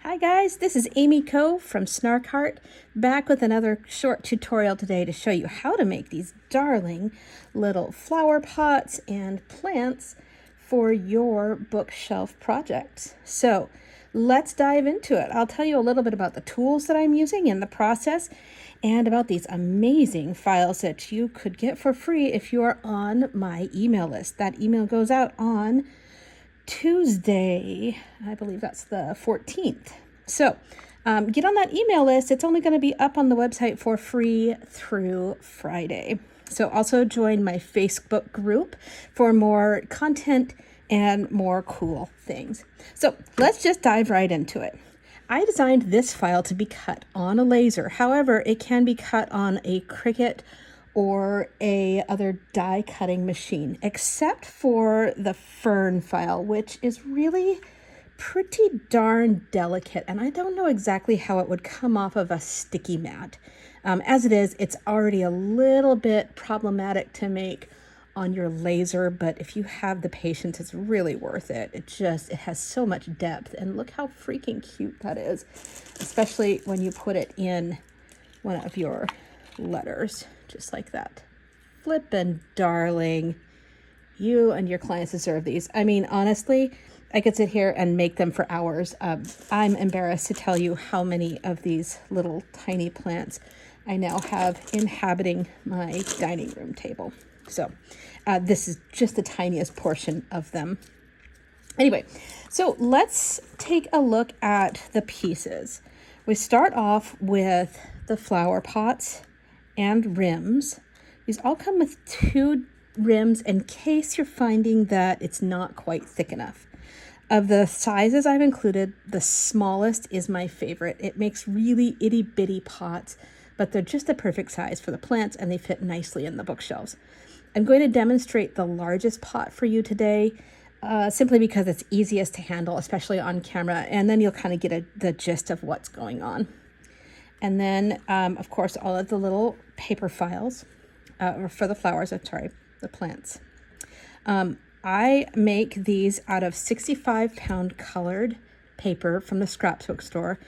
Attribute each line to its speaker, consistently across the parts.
Speaker 1: Hi guys, this is Amy Coe from Snark Heart, back with another short tutorial today to show you how to make these darling little flower pots and plants for your bookshelf projects. So let's dive into it. I'll tell you a little bit about the tools that I'm using in the process and about these amazing files that you could get for free if you are on my email list. That email goes out on Tuesday, I believe that's the 14th. So get on that email list. It's only going to be up on the website for free through Friday. So also join my Facebook group for more content and more cool things. So let's just dive right into it. I designed this file to be cut on a laser. However, it can be cut on a Cricut or a other die cutting machine, except for the fern file, which is really pretty darn delicate, and I don't know exactly how it would come off of a sticky mat. As it is, it's already a little bit problematic to make on your laser, but if you have the patience, it's really worth it. It has so much depth, and look how freaking cute that is, especially when you put it in one of your letters, just like that. Flippin' darling. You and your clients deserve these. I mean, honestly, I could sit here and make them for hours. I'm embarrassed to tell you how many of these little tiny plants I now have inhabiting my dining room table. So this is just the tiniest portion of them. Anyway, so let's take a look at the pieces. We start off with the flower pots and rims. These all come with 2 rims in case you're finding that it's not quite thick enough. Of the sizes I've included, the smallest is my favorite. It makes really itty bitty pots, but they're just the perfect size for the plants and they fit nicely in the bookshelves. I'm going to demonstrate the largest pot for you today, simply because it's easiest to handle, especially on camera, and then you'll kind of get the gist of what's going on. And then, of course, all of the little paper files for the flowers, the plants. I make these out of 65-pound colored paper from the scrapbook store.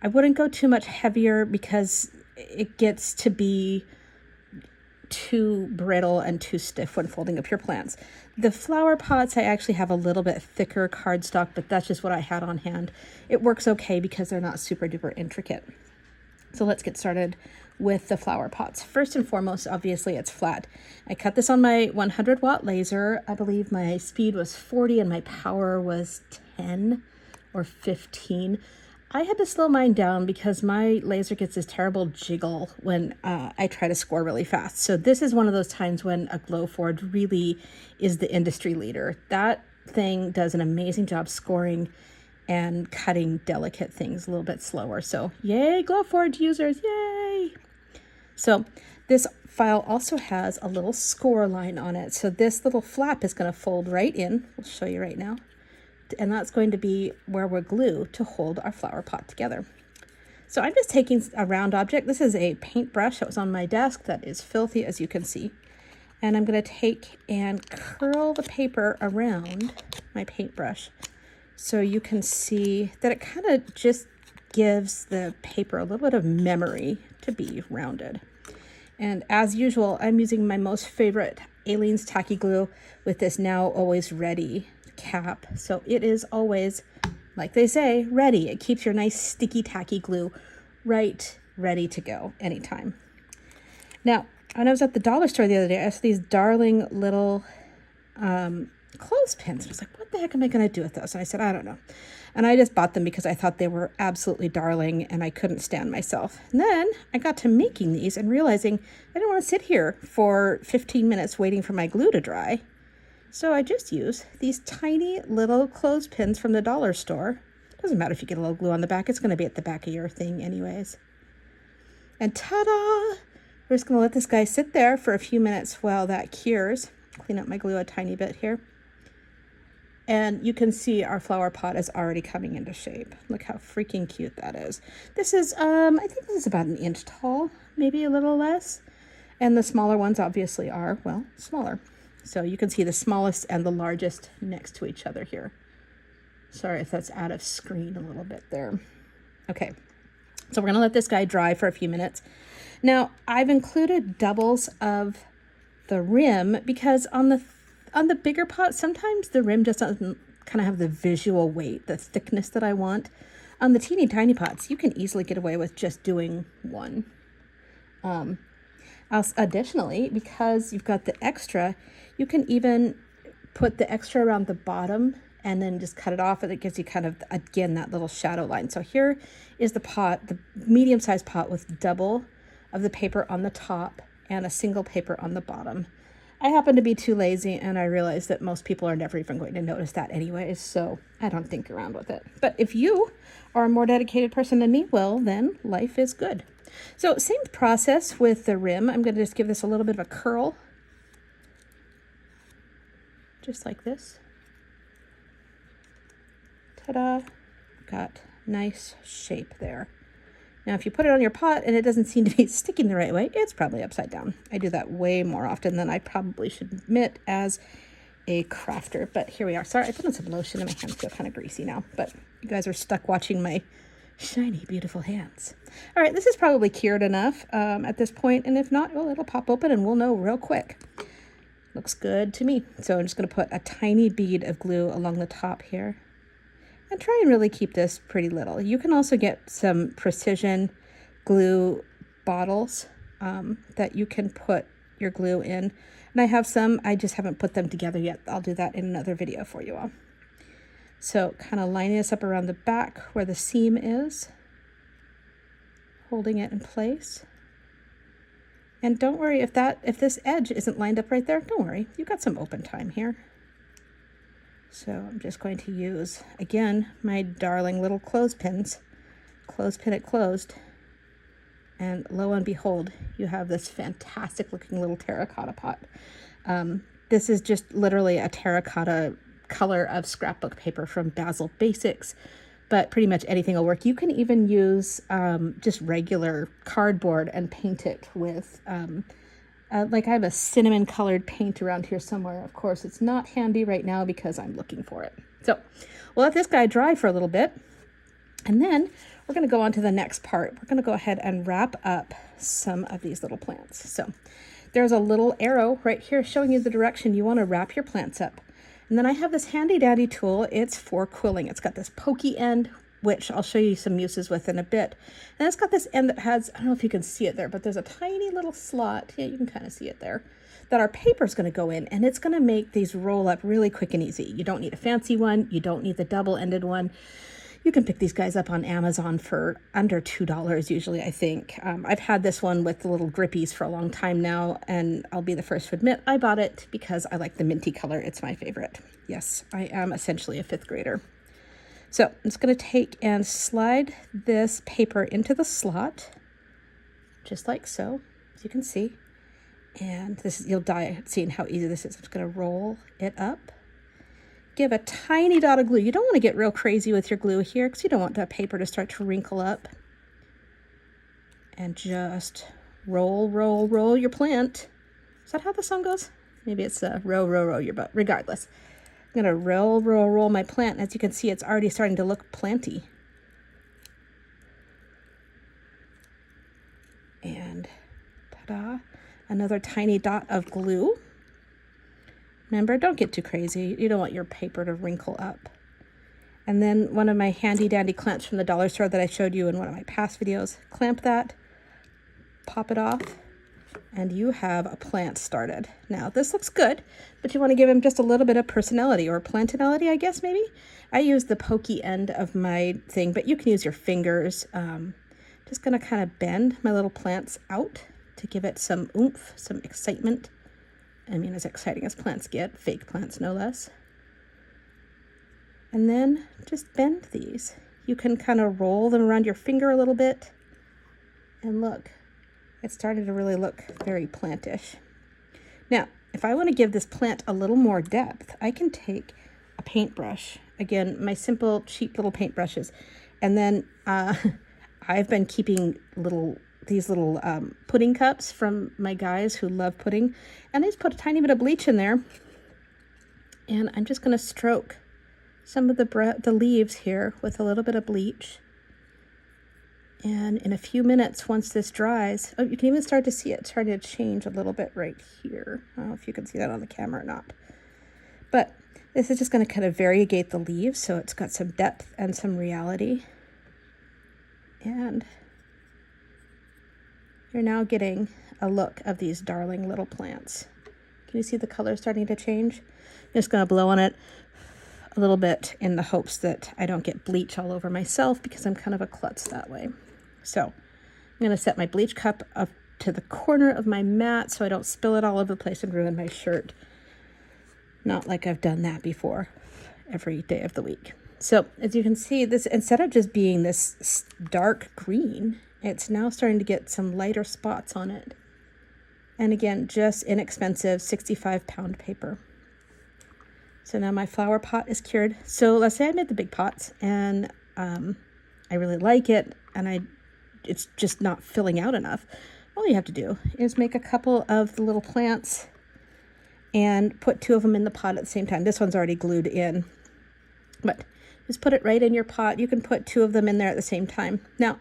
Speaker 1: I wouldn't go too much heavier because it gets to be too brittle and too stiff when folding up your plants. The flower pots, I actually have a little bit thicker cardstock, but that's just what I had on hand. It works okay because they're not super duper intricate. So let's get started with the flower pots. First and foremost, obviously it's flat. I cut this on my 100-watt laser. I believe my speed was 40 and my power was 10 or 15. I had to slow mine down because my laser gets this terrible jiggle when I try to score really fast. So this is one of those times when a Glowforge really is the industry leader. That thing does an amazing job scoring and cutting delicate things a little bit slower. So yay, Glowforge users, yay! So this file also has a little score line on it. So this little flap is going to fold right in. We'll show you right now. And that's going to be where we're glue to hold our flower pot together. So I'm just taking a round object. This is a paintbrush that was on my desk that is filthy, as you can see. And I'm going to take and curl the paper around my paintbrush so you can see that it kind of just gives the paper a little bit of memory to be rounded. And as usual, I'm using my most favorite Aleene's tacky glue with this Now Always Ready cap. So it is always, like they say, ready. It keeps your nice sticky tacky glue right ready to go anytime. Now, when I was at the dollar store the other day, I saw these darling little clothespins. I was like, what the heck am I going to do with those? And I said, I don't know. And I just bought them because I thought they were absolutely darling and I couldn't stand myself. And then I got to making these and realizing I didn't want to sit here for 15 minutes waiting for my glue to dry. So I just use these tiny little clothespins from the dollar store. Doesn't matter if you get a little glue on the back. It's going to be at the back of your thing anyways. And ta-da! We're just going to let this guy sit there for a few minutes while that cures. Clean up my glue a tiny bit here. And you can see our flower pot is already coming into shape. Look how freaking cute that is. This is, I think this is about an inch tall, maybe a little less. And the smaller ones obviously are, well, smaller. So you can see the smallest and the largest next to each other here. Sorry if that's out of screen a little bit there. Okay, so we're gonna let this guy dry for a few minutes. Now, I've included doubles of the rim because on the bigger pot, sometimes the rim just doesn't kind of have the visual weight, the thickness that I want. On the teeny tiny pots, you can easily get away with just doing one. Additionally, because you've got the extra, you can even put the extra around the bottom and then just cut it off, and it gives you kind of, again, that little shadow line. So here is the pot, the medium-sized pot with double of the paper on the top and a single paper on the bottom. I happen to be too lazy, and I realize that most people are never even going to notice that anyways, so I don't think around with it. But if you are a more dedicated person than me, well, then life is good. So same process with the rim. I'm going to just give this a little bit of a curl, just like this. Ta-da! Got nice shape there. Now, if you put it on your pot and it doesn't seem to be sticking the right way, it's probably upside down. I do that way more often than I probably should admit as a crafter, but here we are. Sorry, I put on some lotion and my hands feel kind of greasy now, but you guys are stuck watching my shiny, beautiful hands. All right, this is probably cured enough at this point, and if not, well, it'll pop open and we'll know real quick. Looks good to me. So I'm just going to put a tiny bead of glue along the top here. And try and really keep this pretty little. You can also get some precision glue bottles that you can put your glue in. And I have some, I just haven't put them together yet. I'll do that in another video for you all. So kind of lining this up around the back where the seam is, holding it in place. And don't worry if this edge isn't lined up right there, don't worry, you've got some open time here. So I'm just going to use, again, my darling little clothespins. Clothespin it closed. And lo and behold, you have this fantastic looking little terracotta pot. This is just literally a terracotta color of scrapbook paper from Basil Basics, but pretty much anything will work. You can even use just regular cardboard and paint it with like I have a cinnamon colored paint around here somewhere. Of course, it's not handy right now because I'm looking for it. So we'll let this guy dry for a little bit. And then we're going to go on to the next part. We're going to go ahead and wrap up some of these little plants. So there's a little arrow right here showing you the direction you want to wrap your plants up. And then I have this handy dandy tool. It's for quilling. It's got this pokey end, which I'll show you some uses with in a bit. And it's got this end that has, I don't know if you can see it there, but there's a tiny little slot. Yeah, you can kind of see it there, that our paper is going to go in, and it's going to make these roll up really quick and easy. You don't need a fancy one. You don't need the double-ended one. You can pick these guys up on Amazon for under $2 usually, I think. I've had this one with the little grippies for a long time now, and I'll be the first to admit I bought it because I like the minty color. It's my favorite. Yes, I am essentially a 5th grader. So I'm just going to take and slide this paper into the slot, just like so, as you can see. And this is, you'll die seeing how easy this is. I'm just going to roll it up. Give a tiny dot of glue. You don't want to get real crazy with your glue here because you don't want that paper to start to wrinkle up. And just roll, roll, roll your plant. Is that how the song goes? Maybe it's row, row, row your boat. Regardless. I'm going to roll, roll, roll my plant. As you can see, it's already starting to look planty. And ta-da, another tiny dot of glue. Remember, don't get too crazy. You don't want your paper to wrinkle up. And then one of my handy dandy clamps from the dollar store that I showed you in one of my past videos. Clamp that, pop it off, and you have a plant started. Now, this looks good, but you want to give him just a little bit of personality, or plantinality, I guess, maybe. I use the pokey end of my thing, but you can use your fingers. Just going to kind of bend my little plants out to give it some oomph, some excitement. I mean, as exciting as plants get, fake plants no less. And then just bend these. You can kind of roll them around your finger a little bit. And look, it's starting to really look very plantish. Now, if I want to give this plant a little more depth, I can take a paintbrush. Again, my simple, cheap little paintbrushes. And then I've been keeping these little pudding cups from my guys who love pudding. And I just put a tiny bit of bleach in there. And I'm just going to stroke some of the leaves here with a little bit of bleach. And in a few minutes, once this dries, oh, you can even start to see it starting to change a little bit right here. I don't know if you can see that on the camera or not. But this is just going to kind of variegate the leaves so it's got some depth and some reality. And you're now getting a look of these darling little plants. Can you see the color starting to change? I'm just going to blow on it a little bit in the hopes that I don't get bleach all over myself because I'm kind of a klutz that way. So I'm going to set my bleach cup up to the corner of my mat so I don't spill it all over the place and ruin my shirt. Not like I've done that before every day of the week. So as you can see, this, instead of just being this dark green, it's now starting to get some lighter spots on it. And again, just inexpensive 65-pound paper. So now my flower pot is cured. So let's say I made the big pots and I really like it and it's just not filling out enough. All you have to do is make a couple of the little plants and put 2 of them in the pot at the same time. This one's already glued in, but just put it right in your pot. You can put 2 of them in there at the same time. Now,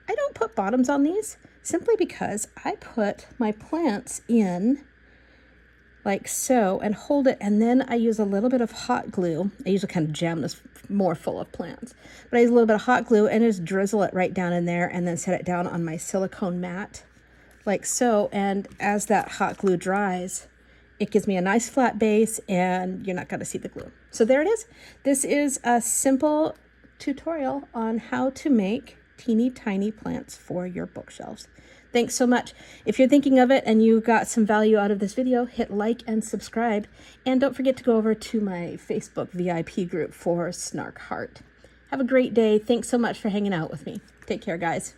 Speaker 1: I don't put bottoms on these simply because I put my plants in like so and hold it, and then I use a little bit of hot glue. I usually kind of jam this more full of plants, but I use a little bit of hot glue and just drizzle it right down in there and then set it down on my silicone mat like so. And as that hot glue dries, it gives me a nice flat base and you're not going to see the glue. So there it is. This is a simple tutorial on how to make teeny tiny plants for your bookshelves. Thanks so much. If you're thinking of it and you got some value out of this video, hit like and subscribe. And don't forget to go over to my Facebook VIP group for Snark Heart. Have a great day. Thanks so much for hanging out with me. Take care, guys.